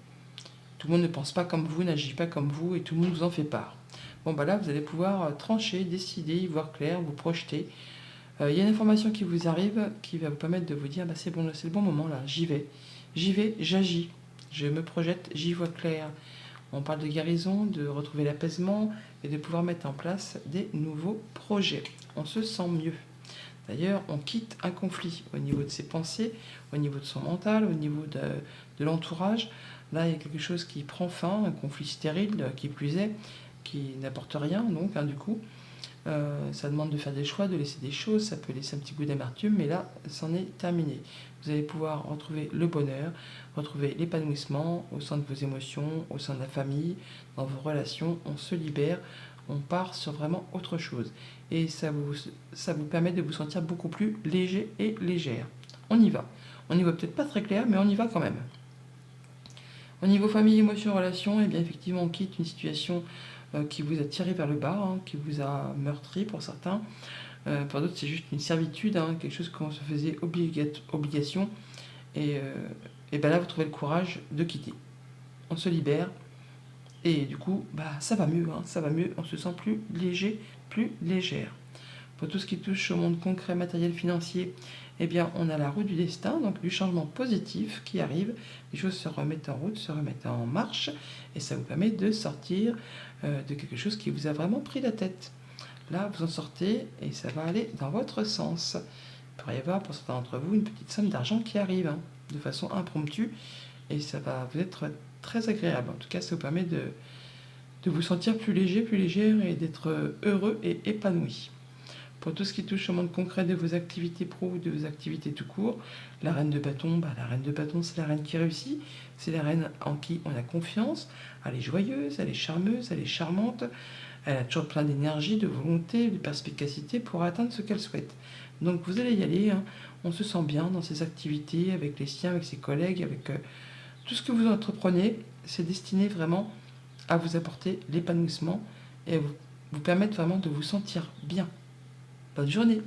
tout le monde ne pense pas comme vous, n'agit pas comme vous et tout le monde vous en fait part. Bon, bah là, vous allez pouvoir trancher, décider, y voir clair, vous projeter. Il y a une information qui vous arrive qui va vous permettre de vous dire, bah, c'est bon, c'est le bon moment là, j'y vais, j'agis, je me projette, j'y vois clair. On parle de guérison, de retrouver l'apaisement et de pouvoir mettre en place des nouveaux projets. On se sent mieux. D'ailleurs, on quitte un conflit au niveau de ses pensées, au niveau de son mental, au niveau de l'entourage. Là, il y a quelque chose qui prend fin, un conflit stérile, qui plus est, qui n'apporte rien, donc, du coup. Ça demande de faire des choix, de laisser des choses, ça peut laisser un petit goût d'amertume, mais là, c'en est terminé. Vous allez pouvoir retrouver le bonheur, retrouver l'épanouissement au sein de vos émotions, au sein de la famille, dans vos relations. On se libère, on part sur vraiment autre chose. Et ça vous permet de vous sentir beaucoup plus léger et légère. On y va. On y voit peut-être pas très clair, mais on y va quand même. Au niveau famille, émotions, relations, eh bien effectivement, on quitte une situation qui vous a tiré vers le bas, qui vous a meurtri pour certains. Pour d'autres, c'est juste une servitude, quelque chose qu'on se faisait obligation. Et ben là, vous trouvez le courage de quitter. On se libère. Et du coup, ça va mieux, ça va mieux. On se sent plus léger, plus légère. Pour tout ce qui touche au monde concret, matériel, financier, eh bien, on a la roue du destin, donc du changement positif qui arrive. Les choses se remettent en route, se remettent en marche, et ça vous permet de sortir de quelque chose qui vous a vraiment pris la tête. Là, vous en sortez et ça va aller dans votre sens. Il pourrait y avoir pour certains d'entre vous une petite somme d'argent qui arrive de façon impromptue, et ça va vous être très agréable. En tout cas, ça vous permet de vous sentir plus léger, plus légère et d'être heureux et épanoui. Pour tout ce qui touche au monde concret de vos activités pro ou de vos activités tout court, la reine de bâton, c'est la reine qui réussit, c'est la reine en qui on a confiance, elle est joyeuse, elle est charmeuse, elle est charmante, elle a toujours plein d'énergie, de volonté, de perspicacité pour atteindre ce qu'elle souhaite. Donc vous allez y aller, on se sent bien dans ces activités, avec les siens, avec ses collègues, avec tout ce que vous entreprenez, c'est destiné vraiment à vous apporter l'épanouissement et à vous permettre vraiment de vous sentir bien. Bonne journée!